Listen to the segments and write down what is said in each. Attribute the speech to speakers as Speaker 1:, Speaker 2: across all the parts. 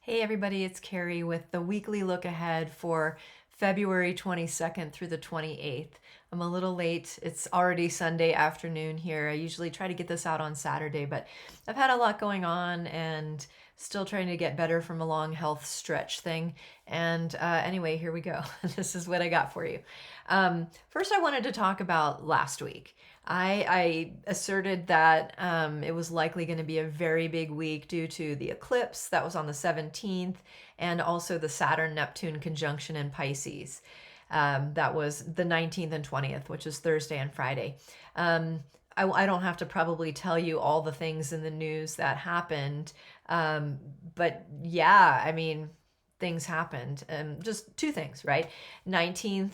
Speaker 1: Hey everybody, it's Kerry with the weekly look ahead for February 22nd through the 28th. I'm a little late. It's already Sunday afternoon here. I usually try to get this out on Saturday, but I've had a lot going on and still trying to get better from a long health stretch thing. And anyway, here we go. This is what I got for you. First, I wanted to talk about last week. I asserted that it was likely going to be a very big week due to the eclipse that was on the 17th and also the Saturn Neptune conjunction in Pisces. That was the 19th and 20th, which is Thursday and Friday. I don't have to probably tell you all the things in the news that happened. But yeah, I mean, things happened. Just two things, right? 19th,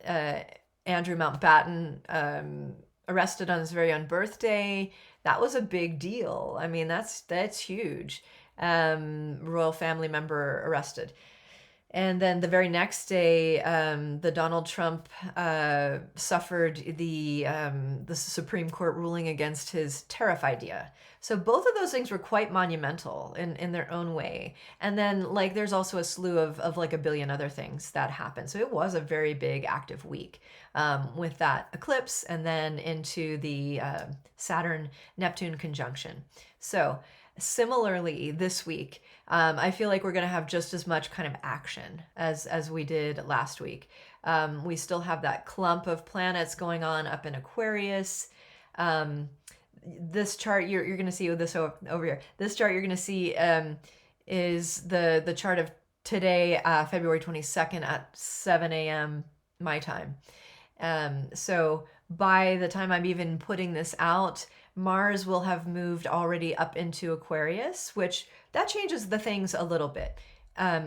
Speaker 1: uh, Andrew Mountbatten arrested on his very own birthday. That was a big deal. I mean, that's huge. Royal family member arrested. And then the very next day, the Donald Trump suffered the Supreme Court ruling against his tariff idea. So both of those things were quite monumental in their own way. And then like there's also a slew of like a billion other things that happened. So it was a very big active week with that eclipse and then into the Saturn Neptune conjunction. So similarly this week, I feel like we're going to have just as much kind of action as we did last week. We still have that clump of planets going on up in Aquarius. This chart you're going to see with this over here. This chart you're going to see is the chart of today, February 22nd at 7 a.m. my time. So by the time I'm even putting this out, Mars will have moved already up into Aquarius, which that changes the things a little bit.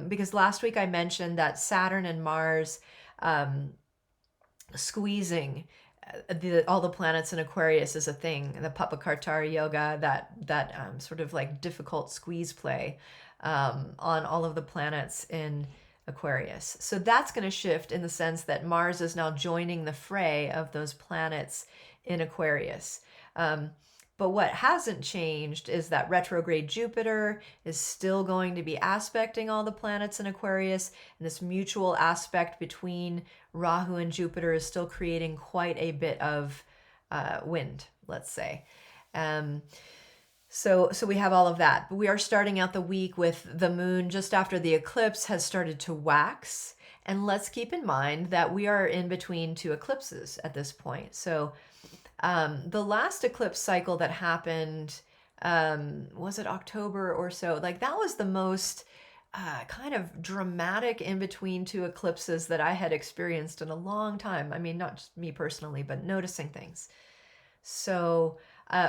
Speaker 1: Because last week I mentioned that Saturn and Mars squeezing all the planets in Aquarius is a thing. The Papakartara yoga, that sort of like difficult squeeze play on all of the planets in Aquarius. So that's going to shift in the sense that Mars is now joining the fray of those planets in Aquarius. But what hasn't changed is that retrograde Jupiter is still going to be aspecting all the planets in Aquarius, and this mutual aspect between Rahu and Jupiter is still creating quite a bit of wind, let's say. So we have all of that. But we are starting out the week with the moon just after the eclipse has started to wax. And let's keep in mind that we are in between two eclipses at this point. So the last eclipse cycle that happened, was it October or so? Like that was the most kind of dramatic in between two eclipses that I had experienced in a long time. I mean, not just me personally, but noticing things. So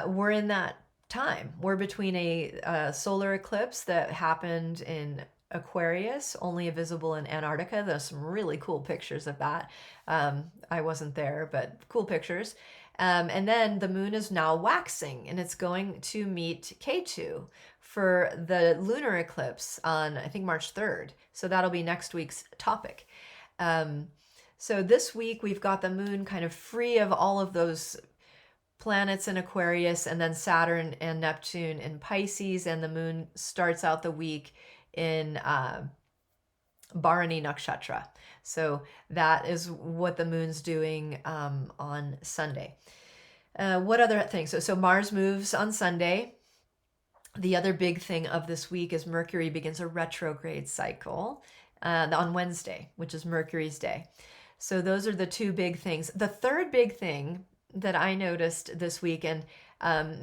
Speaker 1: we're in that time. We're between a solar eclipse that happened in Aquarius, only visible in Antarctica. There's some really cool pictures of that. I wasn't there, but cool pictures. And then the moon is now waxing and it's going to meet K2 for the lunar eclipse on, I think, March 3rd. So that'll be next week's topic. So this week we've got the moon kind of free of all of those planets in Aquarius and then Saturn and Neptune in Pisces, and the moon starts out the week in Bharani Nakshatra. So that is what the moon's doing on Sunday. What other things? So Mars moves on Sunday. The other big thing of this week is Mercury begins a retrograde cycle on Wednesday, which is Mercury's day. So those are the two big things. The third big thing that I noticed this week, and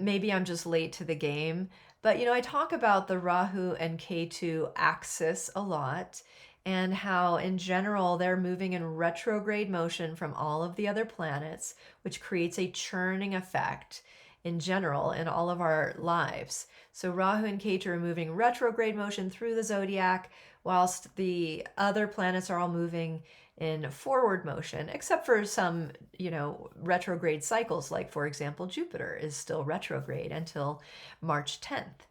Speaker 1: maybe I'm just late to the game, but I talk about the Rahu and Ketu axis a lot, and how in general they're moving in retrograde motion from all of the other planets, which creates a churning effect in general in all of our lives. So Rahu and Ketu are moving retrograde motion through the zodiac, whilst the other planets are all moving in forward motion, except for some, retrograde cycles, like for example, Jupiter is still retrograde until March 10th.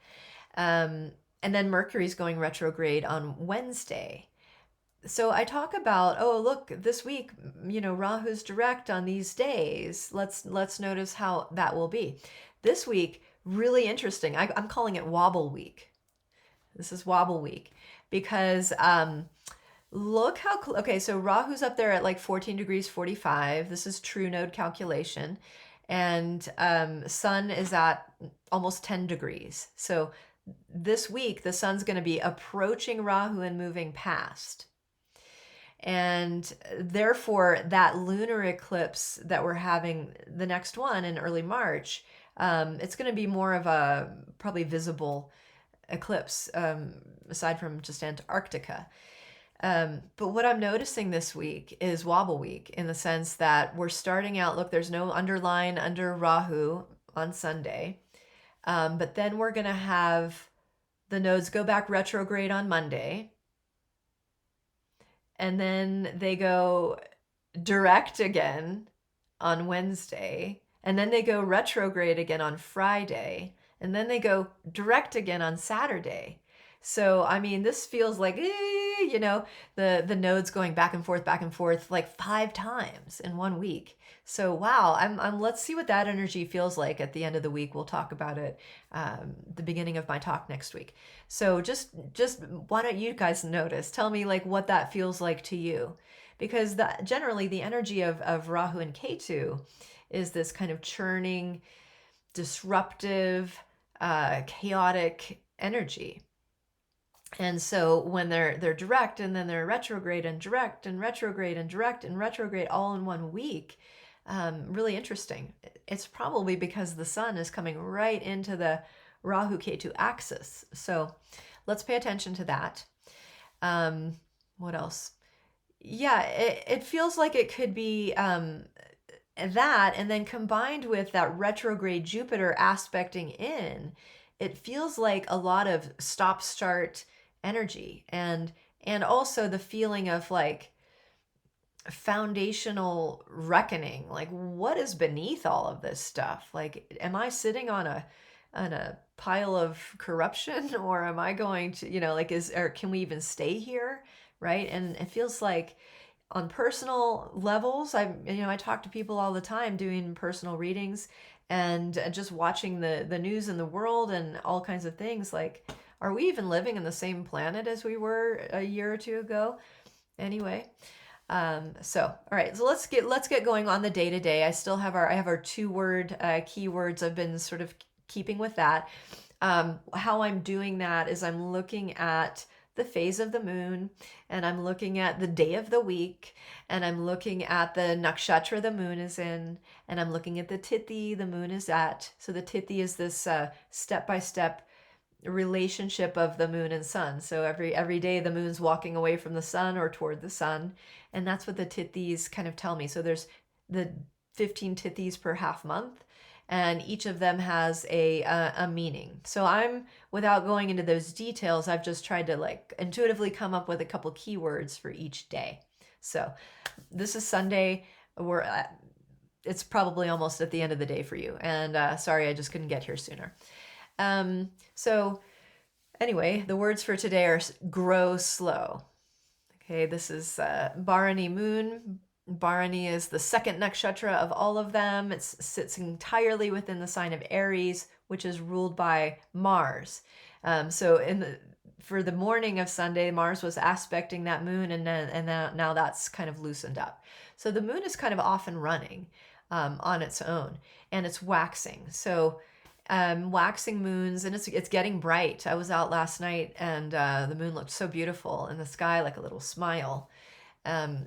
Speaker 1: And then Mercury's going retrograde on Wednesday. So I talk about, oh, look, this week, Rahu's direct on these days. Let's notice how that will be. This week, really interesting. I'm calling it wobble week. This is wobble week because look how, okay, so Rahu's up there at like 14 degrees 45. This is true node calculation. And Sun is at almost 10 degrees. So this week, the Sun's going to be approaching Rahu and moving past. And therefore, that lunar eclipse that we're having, the next one in early March, it's going to be more of a probably visible eclipse, aside from just Antarctica. But what I'm noticing this week is wobble week in the sense that we're starting out, look, there's no underline under Rahu on Sunday. But then we're going to have the nodes go back retrograde on Monday. And then they go direct again on Wednesday. And then they go retrograde again on Friday. And then they go direct again on Saturday. So, I mean, this feels like, the nodes going back and forth like 5 times in 1 week. So, wow, let's see what that energy feels like at the end of the week. We'll talk about it the beginning of my talk next week. So just why don't you guys notice? Tell me like what that feels like to you. Because generally the energy of Rahu and Ketu is this kind of churning, disruptive, chaotic energy. And so when they're direct and then they're retrograde and direct and retrograde and direct and retrograde all in 1 week, really interesting. It's probably because the Sun is coming right into the Rahu Ketu axis. So let's pay attention to that. What else? Yeah, it feels like it could be that, and then combined with that retrograde Jupiter aspecting in, it feels like a lot of stop-start energy, and also the feeling of like foundational reckoning. Like, what is beneath all of this stuff? Like, am I sitting on a pile of corruption, or am I going to, or can we even stay here? Right? And it feels like on personal levels, I talk to people all the time doing personal readings and just watching the news in the world and all kinds of things. Like, are we even living in the same planet as we were a year or two ago? Anyway, all right, so let's get going on the day to day. I have our 2-word keywords. I've been sort of keeping with that. How I'm doing that is I'm looking at the phase of the moon, and I'm looking at the day of the week, and I'm looking at the nakshatra the moon is in, and I'm looking at the tithi the moon is at. So the tithi is this step-by-step relationship of the moon and sun. So every day the moon's walking away from the sun or toward the sun, and that's what the tithis kind of tell me. So there's the 15 tithis per half month, and each of them has a meaning. So without going into those details, I've just tried to like intuitively come up with a couple keywords for each day. So this is Sunday. It's probably almost at the end of the day for you, and sorry I just couldn't get here sooner. So anyway, the words for today are grow slow. Okay, this is Bharani moon. Bharani is the second nakshatra of all of them. It sits entirely within the sign of Aries, which is ruled by Mars. So for the morning of Sunday, Mars was aspecting that moon, and now that's kind of loosened up. So the moon is kind of off and running on its own, and it's waxing. So waxing moons, and it's getting bright. I was out last night, and the moon looked so beautiful in the sky, like a little smile.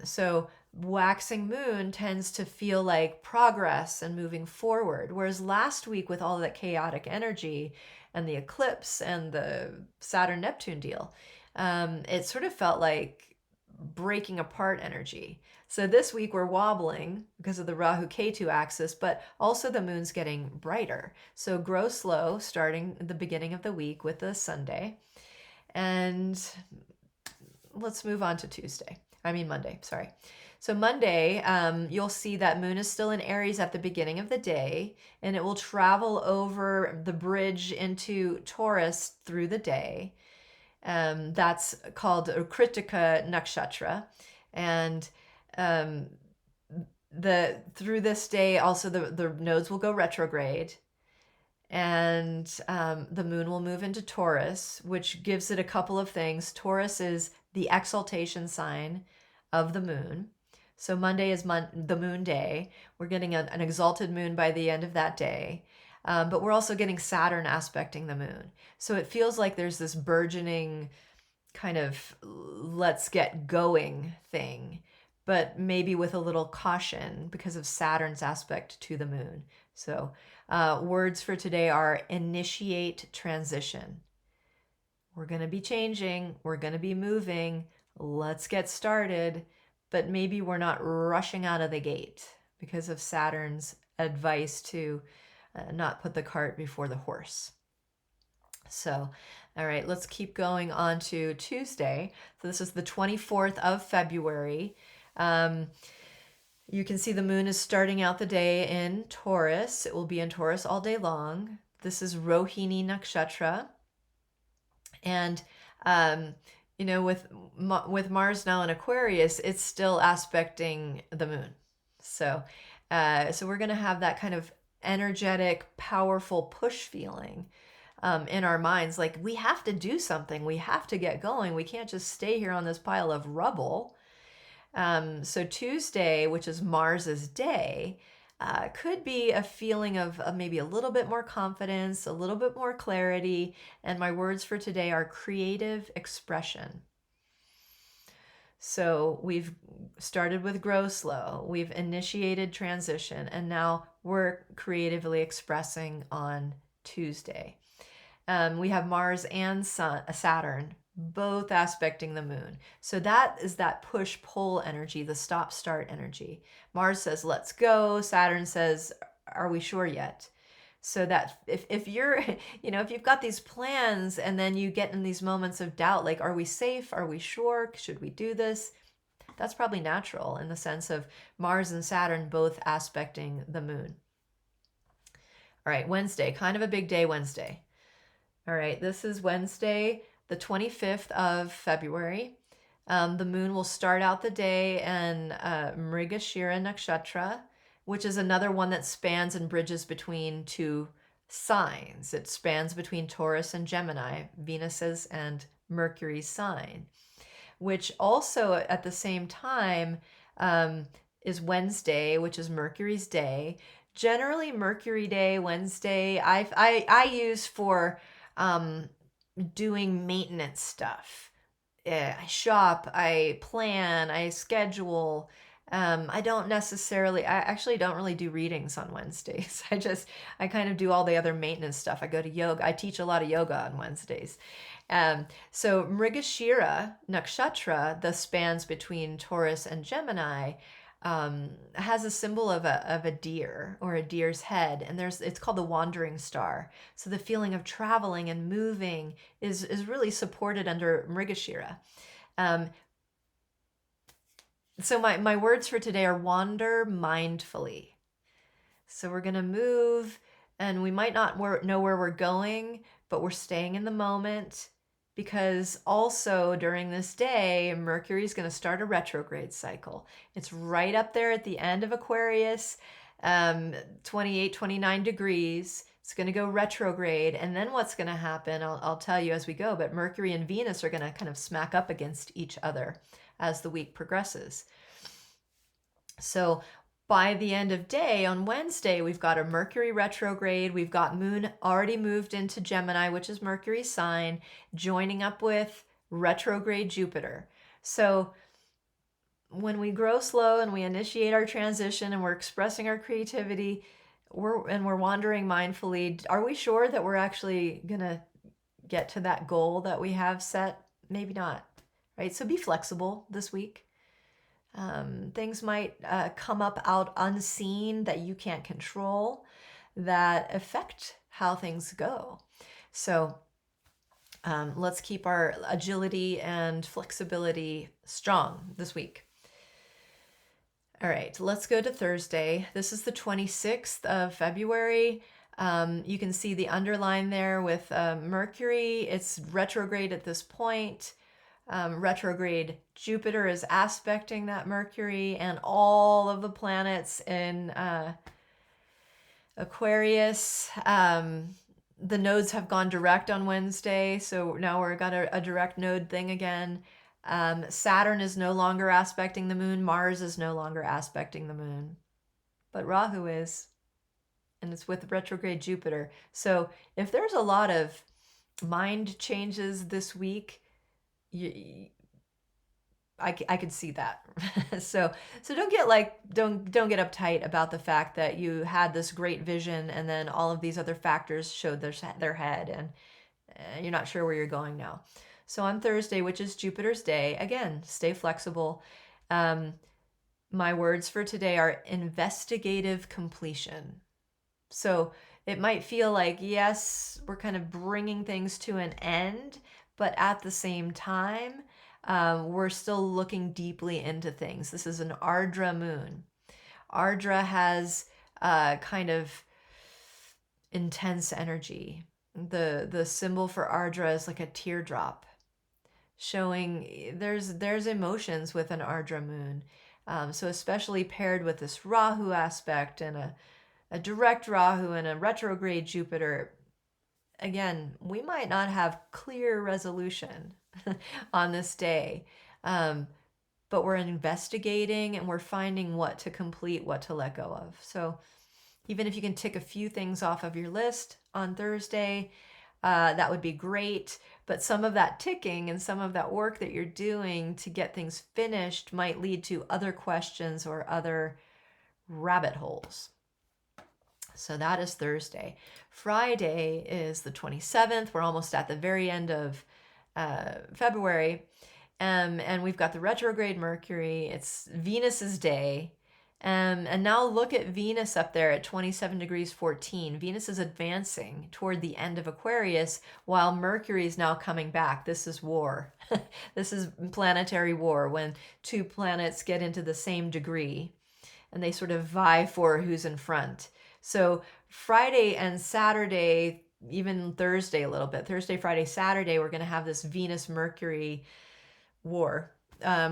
Speaker 1: So waxing moon tends to feel like progress and moving forward, whereas last week with all that chaotic energy and the eclipse and the Saturn-Neptune deal, it sort of felt like breaking apart energy. So this week we're wobbling because of the Rahu-Ketu axis, but also the moon's getting brighter. So grow slow starting at the beginning of the week with the Sunday. And let's move on to Monday, sorry. So Monday, you'll see that moon is still in Aries at the beginning of the day, and it will travel over the bridge into Taurus through the day. That's called Kritika Nakshatra. And through this day, also the nodes will go retrograde. And the moon will move into Taurus, which gives it a couple of things. Taurus is the exaltation sign of the moon. So Monday is the moon day. We're getting an exalted moon by the end of that day. But we're also getting Saturn aspecting the moon. So it feels like there's this burgeoning kind of let's get going thing, but maybe with a little caution because of Saturn's aspect to the moon. So words for today are initiate transition. We're going to be changing. We're going to be moving. Let's get started. But maybe we're not rushing out of the gate because of Saturn's advice to not put the cart before the horse. So, all right, let's keep going on to Tuesday. So this is the 24th of February. You can see the moon is starting out the day in Taurus. It will be in Taurus all day long. This is Rohini Nakshatra. And, with Mars now in Aquarius, it's still aspecting the moon. So we're going to have that kind of energetic, powerful push feeling in our minds. Like we have to do something. We have to get going. We can't just stay here on this pile of rubble. So Tuesday, which is Mars's day, could be a feeling of maybe a little bit more confidence, a little bit more clarity. And my words for today are creative expression. So we've started with grow slow, we've initiated transition, and now we're creatively expressing on Tuesday. We have Mars and Saturn both aspecting the moon. So that is that push-pull energy, the stop-start energy. Mars says, let's go. Saturn says, are we sure yet? So that if you're, if you've got these plans and then you get in these moments of doubt, like, are we safe? Are we sure? Should we do this? That's probably natural in the sense of Mars and Saturn both aspecting the moon. All right, Wednesday, kind of a big day Wednesday. All right, this is Wednesday, the 25th of February. The moon will start out the day in Mrigashira Nakshatra, which is another one that spans and bridges between two signs. It spans between Taurus and Gemini, Venus's and Mercury's sign, which also at the same time is Wednesday, which is Mercury's day. Generally, Mercury Day, Wednesday, I use for doing maintenance stuff. I shop, I plan, I schedule. I actually don't really do readings on Wednesdays. I kind of do all the other maintenance stuff. I go to yoga. I teach a lot of yoga on Wednesdays. So Mrigashira Nakshatra, the spans between Taurus and Gemini, has a symbol of a deer or a deer's head, and it's called the wandering star. So the feeling of traveling and moving is really supported under Mrigashira. So my words for today are wander mindfully. So we're going to move, and we might not know where we're going, but we're staying in the moment, because also during this day, Mercury is going to start a retrograde cycle. It's right up there at the end of Aquarius, 28, 29 degrees. It's going to go retrograde. And then what's going to happen, I'll tell you as we go, but Mercury and Venus are going to kind of smack up against each other as the week progresses. So by the end of day on Wednesday, we've got a Mercury retrograde. We've got Moon already moved into Gemini, which is Mercury's sign, joining up with retrograde Jupiter. So when we grow slow and we initiate our transition and we're expressing our creativity, we're wandering mindfully, are we sure that we're actually going to get to that goal that we have set? Maybe not, right? So be flexible this week. Things might come up out unseen that you can't control that affect how things go. So let's keep our agility and flexibility strong this week. All right, let's go to Thursday. This is the 26th of February. You can see the underline there with Mercury. It's retrograde at this point. Retrograde Jupiter is aspecting that Mercury, and all of the planets in Aquarius, the nodes have gone direct on Wednesday, so now we're got a direct node thing again. Saturn is no longer aspecting the moon. Mars is no longer aspecting the moon, but Rahu is, and it's with retrograde Jupiter. So if there's a lot of mind changes this week, I could see that. so don't get uptight about the fact that you had this great vision and then all of these other factors showed their head, and you're not sure where you're going now. So on Thursday, which is Jupiter's day, again, stay flexible. My words for today are investigative completion. So it might feel like, yes, we're kind of bringing things to an end, but at the same time, we're still looking deeply into things. This is an Ardra moon. Ardra has kind of intense energy. The symbol for Ardra is like a teardrop, showing there's emotions with an Ardra moon. So especially paired with this Rahu aspect and a direct Rahu and a retrograde Jupiter, again, we might not have clear resolution on this day, but we're investigating and we're finding what to complete, what to let go of. So even if you can tick a few things off of your list on Thursday, that would be great. But some of that ticking and some of that work that you're doing to get things finished might lead to other questions or other rabbit holes. So that is Thursday. Friday is the 27th. We're almost at the very end of February. And we've got the retrograde Mercury. It's Venus's day. And now look at Venus up there at 27 degrees 14. Venus is advancing toward the end of Aquarius while Mercury is now coming back. This is war. This is planetary war when two planets get into the same degree and they sort of vie for who's in front. So Friday and Saturday, even Thursday a little bit, Thursday, Friday, Saturday, we're going to have this Venus-Mercury war,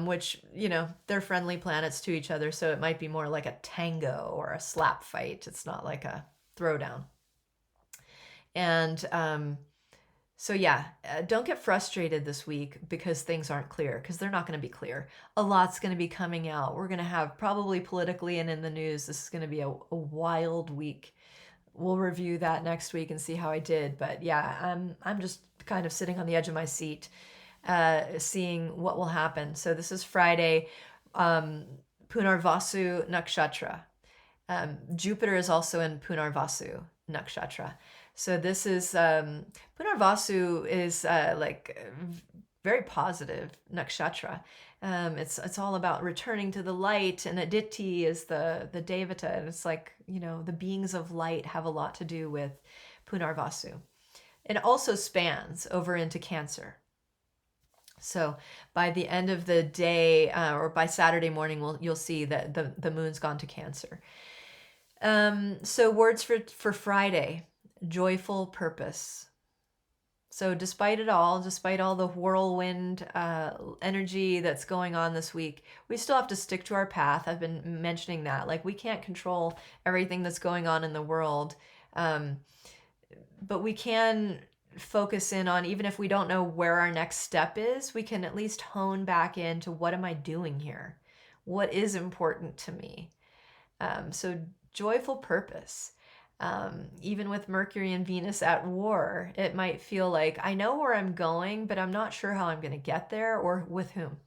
Speaker 1: which, they're friendly planets to each other. So it might be more like a tango or a slap fight. It's not like a throwdown. And don't get frustrated this week because things aren't clear, because they're not going to be clear. A lot's going to be coming out. We're going to have probably politically and in the news, this is going to be a wild week. We'll review that next week and see how I did. But yeah, I'm just kind of sitting on the edge of my seat, seeing what will happen. So this is Friday, Punarvasu Nakshatra. Jupiter is also in Punarvasu Nakshatra. So this is, Punarvasu is very positive nakshatra. It's all about returning to the light, and Aditi is the Devata, and it's like, the beings of light have a lot to do with Punarvasu. It also spans over into Cancer. So by the end of the day, or by Saturday morning, you'll see that the moon's gone to Cancer. So words for Friday: joyful purpose. So despite all the whirlwind energy that's going on this week, we still have to stick to our path. I've been mentioning that. Like, we can't control everything that's going on in the world, but we can focus in on, even if we don't know where our next step is, we can at least hone back into, what am I doing here? What is important to me? So joyful purpose. Even with Mercury and Venus at war, it might feel like I know where I'm going, but I'm not sure how I'm going to get there or with whom.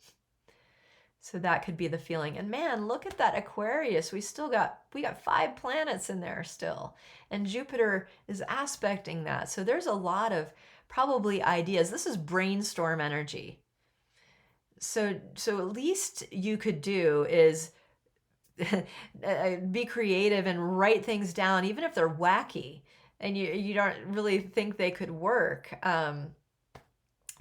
Speaker 1: So that could be the feeling. And man, look at that Aquarius. We got 5 planets in there still. And Jupiter is aspecting that. So there's a lot of probably ideas. This is brainstorm energy. So at least you could do is be creative and write things down, even if they're wacky and you don't really think they could work.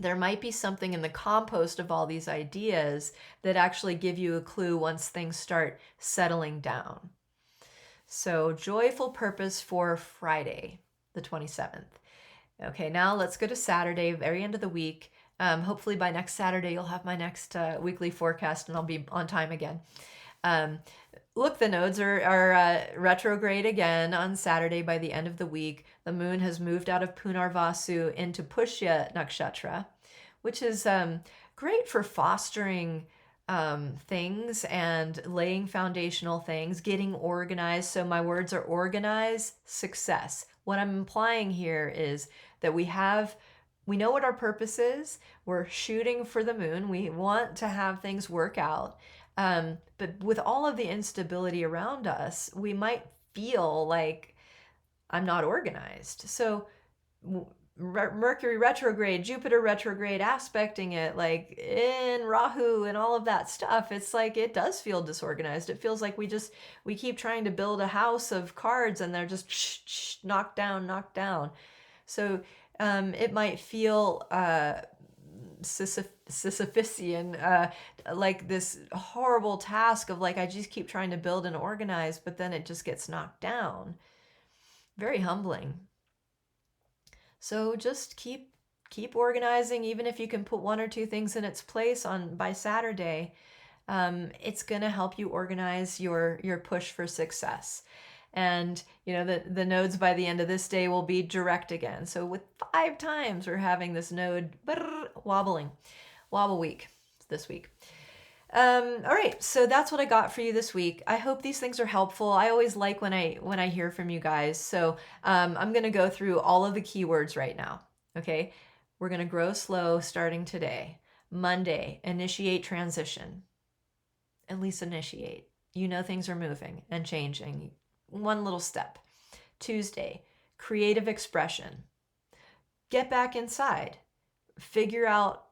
Speaker 1: There might be something in the compost of all these ideas that actually give you a clue once things start settling down. So joyful purpose for Friday, the 27th. Okay, now let's go to Saturday, very end of the week. Hopefully by next Saturday, you'll have my next weekly forecast and I'll be on time again. Look, the nodes are retrograde again on Saturday by the end of the week. The moon has moved out of Punarvasu into Pushya Nakshatra, which is great for fostering things and laying foundational things, getting organized. So my words are organize, success. What I'm implying here is that we know what our purpose is. We're shooting for the moon. We want to have things work out. But with all of the instability around us, we might feel like I'm not organized. So Mercury retrograde, Jupiter retrograde, aspecting it, like in Rahu and all of that stuff, it's like it does feel disorganized. It feels like we keep trying to build a house of cards and they're just knocked down. So it might feel Sisyphean, like this horrible task of like I just keep trying to build and organize, but then it just gets knocked down. Very humbling. So just keep organizing, even if you can put one or two things in its place by Saturday. It's going to help you organize your push for success. And the nodes by the end of this day will be direct again. So with 5 times we're having this node wobble week this week. All right, so that's what I got for you this week. I hope these things are helpful. I always like when I hear from you guys. So I'm going to go through all of the keywords right now. Okay, we're going to grow slow starting today. Monday, initiate transition. At least initiate. Things are moving and changing. One little step. Tuesday, creative expression. Get back inside. Figure out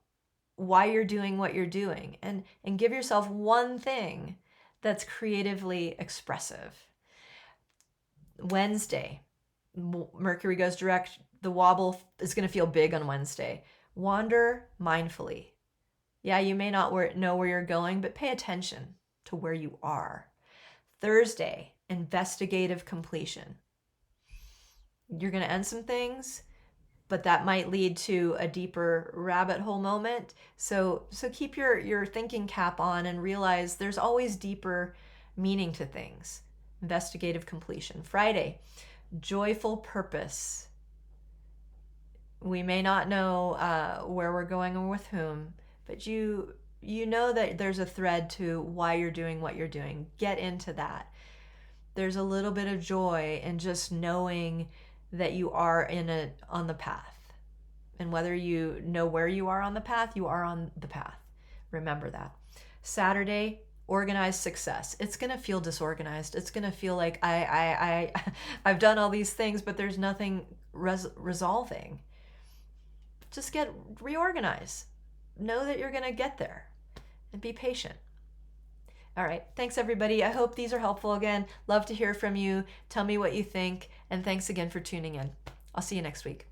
Speaker 1: why you're doing what you're doing and give yourself one thing that's creatively expressive. Wednesday, Mercury goes direct. The wobble is going to feel big on Wednesday. Wander mindfully. Yeah, you may not know where you're going, but pay attention to where you are. Thursday, investigative completion. You're going to end some things, but that might lead to a deeper rabbit hole moment. So keep your thinking cap on and realize there's always deeper meaning to things. Investigative completion. Friday, joyful purpose. We may not know where we're going or with whom, but you know that there's a thread to why you're doing what you're doing. Get into that. There's a little bit of joy in just knowing that you are on the path. And whether you know where you are on the path, you are on the path. Remember that. Saturday, organized success. It's going to feel disorganized. It's going to feel like I've done all these things, but there's nothing resolving. Just get reorganized. Know that you're going to get there and be patient. All right. Thanks, everybody. I hope these are helpful again. Love to hear from you. Tell me what you think. And thanks again for tuning in. I'll see you next week.